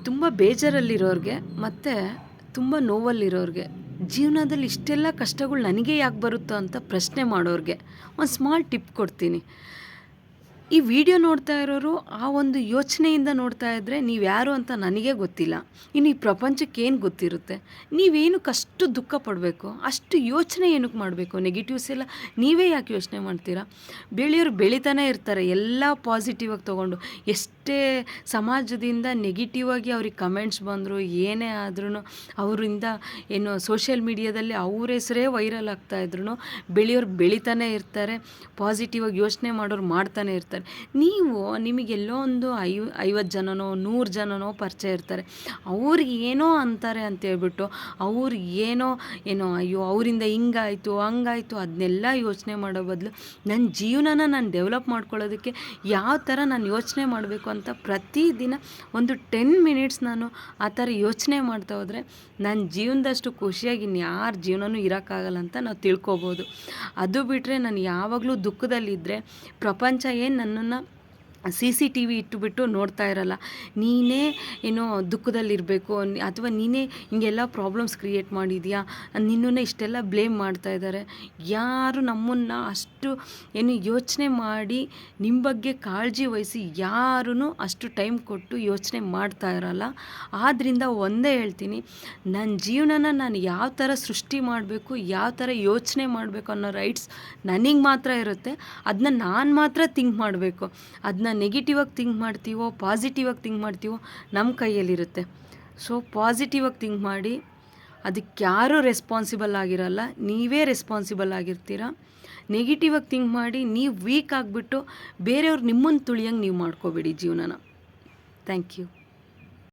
ತುಂಬ ಬೇಜಾರಲ್ಲಿರೋರಿಗೆ ಮತ್ತು ತುಂಬ ನೋವಲ್ಲಿರೋರಿಗೆ, ಜೀವನದಲ್ಲಿ ಇಷ್ಟೆಲ್ಲ ಕಷ್ಟಗಳು ನನಗೆ ಯಾಕೆ ಬರುತ್ತೋ ಅಂತ ಪ್ರಶ್ನೆ ಮಾಡೋರಿಗೆ ಒಂದು ಸ್ಮಾಲ್ ಟಿಪ್ ಕೊಡ್ತೀನಿ. ಈ ವಿಡಿಯೋ ನೋಡ್ತಾ ಇರೋರು ಆ ಒಂದು ಯೋಚನೆಯಿಂದ ನೋಡ್ತಾ ಇದ್ದರೆ ನೀವು ಯಾರು ಅಂತ ನನಗೆ ಗೊತ್ತಿಲ್ಲ, ಇನ್ನು ಈ ಪ್ರಪಂಚಕ್ಕೆ ಏನು ಗೊತ್ತಿರುತ್ತೆ. ನೀವೇನಕ್ಕೆ ಅಷ್ಟು ದುಃಖ ಪಡಬೇಕು, ಅಷ್ಟು ಯೋಚನೆ ಏನಕ್ಕೆ ಮಾಡಬೇಕು, ನೆಗೆಟಿವ್ಸ್ ಎಲ್ಲ ನೀವೇ ಯಾಕೆ ಯೋಚನೆ ಮಾಡ್ತೀರಾ? ಬೆಳೆಯೋರು ಬೆಳೀತಾನೆ ಇರ್ತಾರೆ, ಎಲ್ಲ ಪಾಸಿಟಿವಾಗಿ ತೊಗೊಂಡು. ಎಷ್ಟೇ ಸಮಾಜದಿಂದ ನೆಗೆಟಿವ್ ಆಗಿ ಅವ್ರಿಗೆ ಕಮೆಂಟ್ಸ್ ಬಂದರು, ಏನೇ ಆದ್ರೂ ಅವರಿಂದ ಏನು ಸೋಷಿಯಲ್ ಮೀಡಿಯಾದಲ್ಲಿ ಅವ್ರ ಹೆಸರೇ ವೈರಲ್ ಆಗ್ತಾಯಿದ್ರು ಬೆಳೆಯೋರು ಬೆಳೀತಾನೆ ಇರ್ತಾರೆ, ಪಾಸಿಟಿವಾಗಿ ಯೋಚನೆ ಮಾಡೋರು ಮಾಡ್ತಾನೆ ಇರ್ತಾರೆ. ನೀವು ನಿಮಗೆಲ್ಲೋ ಒಂದು 50 ಜನನೋ 100 ಜನನೋ ಪರಿಚಯ ಇರ್ತಾರೆ, ಅವ್ರಿಗೆ ಏನೋ ಅಂತಾರೆ ಅಂತೇಳ್ಬಿಟ್ಟು ಅವ್ರು ಏನೋ ಅಯ್ಯೋ ಅವರಿಂದ ಹಿಂಗಾಯಿತು ಹಂಗಾಯಿತು ಅದನ್ನೆಲ್ಲ ಯೋಚನೆ ಮಾಡೋ ಬದಲು ನನ್ನ ಜೀವನನ ನಾನು ಡೆವಲಪ್ ಮಾಡ್ಕೊಳ್ಳೋದಕ್ಕೆ ಯಾವ ಥರ ನಾನು ಯೋಚನೆ ಮಾಡಬೇಕು ಅಂತ ಪ್ರತಿದಿನ ಒಂದು 10 ಮಿನಿಟ್ಸ್ ನಾನು ಆ ಥರ ಯೋಚನೆ ಮಾಡ್ತಾ ಹೋದರೆ ನನ್ನ ಜೀವನದಷ್ಟು ಖುಷಿಯಾಗಿ ಇನ್ಯಾರ ಜೀವನನೂ ಇರೋಕ್ಕಾಗಲ್ಲ ಅಂತ ನಾವು ತಿಳ್ಕೊಬೋದು. ಅದು ಬಿಟ್ಟರೆ ನಾನು ಯಾವಾಗಲೂ ದುಃಖದಲ್ಲಿದ್ದರೆ ಪ್ರಪಂಚ ಏನು ನನ್ನನ್ನು CCTV ಇಟ್ಟುಬಿಟ್ಟು ನೋಡ್ತಾ ಇರಲ್ಲ. ನೀನೇ ಏನೋ ದುಃಖದಲ್ಲಿರಬೇಕು ಅಥವಾ ನೀನೇ ಹಿಂಗೆಲ್ಲ ಪ್ರಾಬ್ಲಮ್ಸ್ ಕ್ರಿಯೇಟ್ ಮಾಡಿದ್ಯಾ, ನಿನ್ನನ್ನು ಇಷ್ಟೆಲ್ಲ ಬ್ಲೇಮ್ ಮಾಡ್ತಾ ಇದ್ದಾರೆ. ಯಾರು ನಮ್ಮನ್ನು ಅಷ್ಟು ಯೋಚನೆ ಮಾಡಿ ನಿಮ್ಮ ಬಗ್ಗೆ ಕಾಳಜಿ ವಹಿಸಿ ಯಾರೂ ಅಷ್ಟು ಟೈಮ್ ಕೊಟ್ಟು ಯೋಚನೆ ಮಾಡ್ತಾ ಇರಲ್ಲ. ಆದ್ದರಿಂದ ಒಂದೇ ಹೇಳ್ತೀನಿ, ನನ್ನ ಜೀವನನ ನಾನು ಯಾವ ಥರ ಸೃಷ್ಟಿ ಮಾಡಬೇಕು, ಯಾವ ಥರ ಯೋಚನೆ ಮಾಡಬೇಕು ಅನ್ನೋ ರೈಟ್ಸ್ ನನಗೆ ಮಾತ್ರ ಇರುತ್ತೆ. ಅದನ್ನ ನಾನು ಮಾತ್ರ ಥಿಂಕ್ ಮಾಡಬೇಕು. ಅದನ್ನ ನೆಗೆಟಿವ್ ಆಗಿ ಥಿಂಕ್ ಮಾಡ್ತೀವೋ ಪಾಸಿಟಿವ್ ಆಗಿ ಥಿಂಕ್ ಮಾಡ್ತೀವೋ ನಮ್ಮ ಕೈಯಲ್ಲಿರುತ್ತೆ. ಸೊ ಪಾಸಿಟಿವ್ ಆಗಿ ಥಿಂಕ್ ಮಾಡಿ, ಅದಕ್ಕೆ ಯಾರೂ ರೆಸ್ಪಾನ್ಸಿಬಲ್ ಆಗಿರಲ್ಲ, ನೀವೇ ರೆಸ್ಪಾನ್ಸಿಬಲ್ ಆಗಿರ್ತೀರ. ನೆಗೆಟಿವ್ ಆಗಿ ಥಿಂಕ್ ಮಾಡಿ ನೀವು ವೀಕ್ ಆಗಿಬಿಟ್ಟು ಬೇರೆಯವ್ರು ನಿಮ್ಮನ್ನು ತುಳಿಯಂಗೆ ನೀವು ಮಾಡ್ಕೋಬೇಡಿ ಜೀವನನ. Thank you.